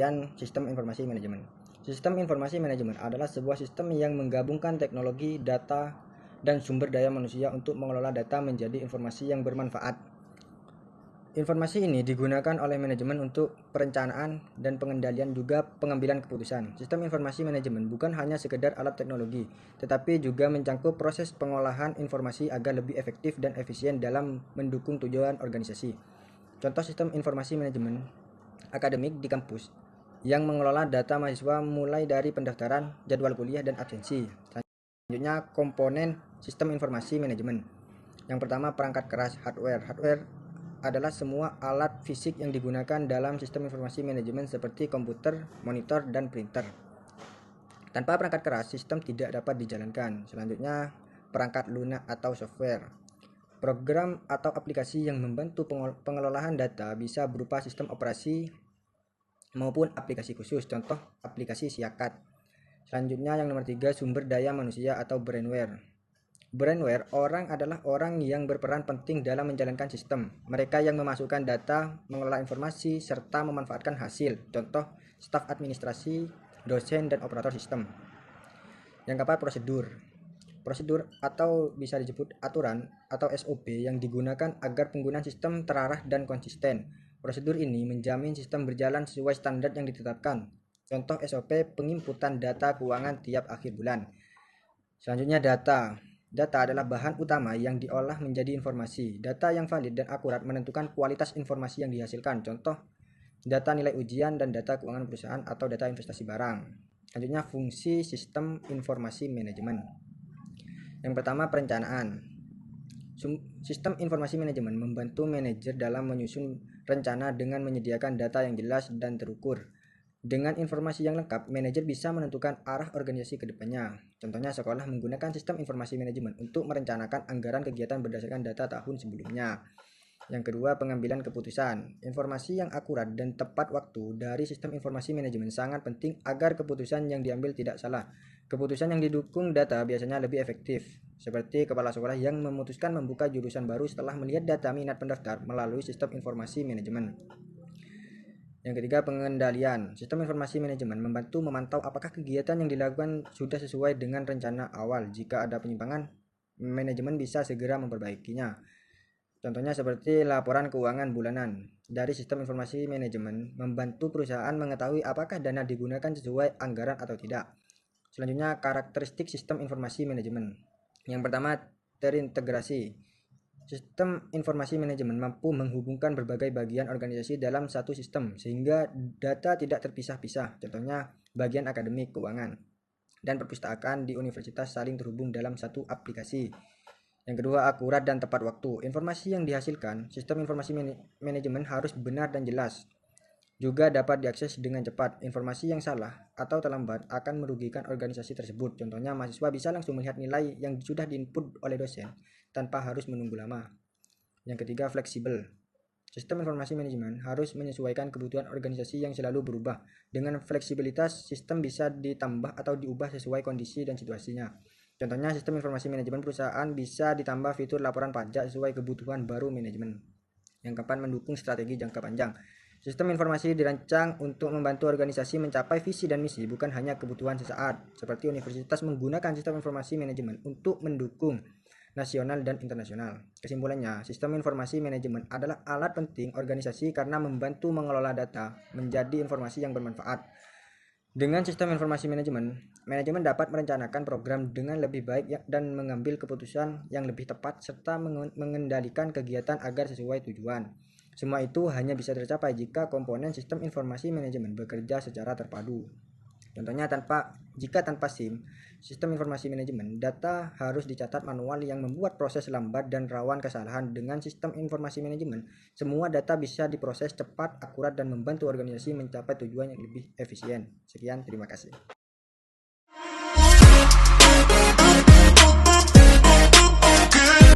pengertian sistem informasi manajemen. Sistem informasi manajemen adalah sebuah sistem yang menggabungkan teknologi, data, dan sumber daya manusia untuk mengelola data menjadi informasi yang bermanfaat. Informasi ini digunakan oleh manajemen untuk perencanaan dan pengendalian juga pengambilan keputusan. Sistem informasi manajemen bukan hanya sekedar alat teknologi, tetapi juga mencakup proses pengolahan informasi agar lebih efektif dan efisien dalam mendukung tujuan organisasi. Contoh sistem informasi manajemen akademik di kampus yang mengelola data mahasiswa mulai dari pendaftaran, jadwal kuliah, dan absensi. Selanjutnya, komponen sistem informasi manajemen. Yang pertama, perangkat keras hardware. Hardware adalah semua alat fisik yang digunakan dalam sistem informasi manajemen seperti komputer, monitor, dan printer. Tanpa perangkat keras, sistem tidak dapat dijalankan. Selanjutnya, perangkat lunak atau software. Program atau aplikasi yang membantu pengelolaan data bisa berupa sistem operasi maupun aplikasi khusus, contoh aplikasi Siakat. Selanjutnya yang nomor 3, sumber daya manusia atau brainware. Brainware adalah orang yang berperan penting dalam menjalankan sistem. Mereka yang memasukkan data, mengelola informasi, serta memanfaatkan hasil. Contoh, staf administrasi, dosen, dan operator sistem. Yang keempat, prosedur. Prosedur atau bisa disebut aturan atau SOP yang digunakan agar penggunaan sistem terarah dan konsisten. Prosedur ini menjamin sistem berjalan sesuai standar yang ditetapkan. Contoh SOP penginputan data keuangan tiap akhir bulan. Selanjutnya data. Data adalah bahan utama yang diolah menjadi informasi. Data yang valid dan akurat menentukan kualitas informasi yang dihasilkan. Contoh, data nilai ujian dan data keuangan perusahaan atau data investasi barang. Selanjutnya, fungsi sistem informasi manajemen. Yang pertama, perencanaan. Sistem informasi manajemen membantu manajer dalam menyusun rencana dengan menyediakan data yang jelas dan terukur. Dengan informasi yang lengkap, manajer bisa menentukan arah organisasi ke depannya. Contohnya, sekolah menggunakan sistem informasi manajemen untuk merencanakan anggaran kegiatan berdasarkan data tahun sebelumnya. Yang kedua, pengambilan keputusan. Informasi yang akurat dan tepat waktu dari sistem informasi manajemen sangat penting agar keputusan yang diambil tidak salah. Keputusan yang didukung data biasanya lebih efektif, seperti kepala sekolah yang memutuskan membuka jurusan baru setelah melihat data minat pendaftar melalui sistem informasi manajemen. Yang ketiga, pengendalian. Sistem informasi manajemen membantu memantau apakah kegiatan yang dilakukan sudah sesuai dengan rencana awal. Jika ada penyimpangan, manajemen bisa segera memperbaikinya. Contohnya seperti laporan keuangan bulanan. Dari sistem informasi manajemen membantu perusahaan mengetahui apakah dana digunakan sesuai anggaran atau tidak. Selanjutnya, karakteristik sistem informasi manajemen. Yang pertama, terintegrasi. Sistem informasi manajemen mampu menghubungkan berbagai bagian organisasi dalam satu sistem sehingga data tidak terpisah-pisah. Contohnya, bagian akademik, keuangan, dan perpustakaan di universitas saling terhubung dalam satu aplikasi. Yang kedua, akurat dan tepat waktu. Informasi yang dihasilkan sistem informasi manajemen harus benar dan jelas. Juga dapat diakses dengan cepat. Informasi yang salah atau terlambat akan merugikan organisasi tersebut. Contohnya, mahasiswa bisa langsung melihat nilai yang sudah diinput oleh dosen tanpa harus menunggu lama. Yang ketiga, fleksibel. Sistem informasi manajemen harus menyesuaikan kebutuhan organisasi yang selalu berubah. Dengan fleksibilitas, sistem bisa ditambah atau diubah sesuai kondisi dan situasinya. Contohnya, sistem informasi manajemen perusahaan bisa ditambah fitur laporan pajak sesuai kebutuhan baru manajemen. Yang keempat, mendukung strategi jangka panjang. Sistem informasi dirancang untuk membantu organisasi mencapai visi dan misi, bukan hanya kebutuhan sesaat. Seperti universitas menggunakan sistem informasi manajemen untuk mendukung nasional dan internasional. Kesimpulannya, sistem informasi manajemen adalah alat penting organisasi karena membantu mengelola data menjadi informasi yang bermanfaat. Dengan sistem informasi manajemen dapat merencanakan program dengan lebih baik dan mengambil keputusan yang lebih tepat serta mengendalikan kegiatan agar sesuai tujuan. Semua itu hanya bisa tercapai jika komponen sistem informasi manajemen bekerja secara terpadu. Contohnya, jika tanpa sistem informasi manajemen, data harus dicatat manual yang membuat proses lambat dan rawan kesalahan. Dengan sistem informasi manajemen, semua data bisa diproses cepat, akurat, dan membantu organisasi mencapai tujuan yang lebih efisien. Sekian, terima kasih.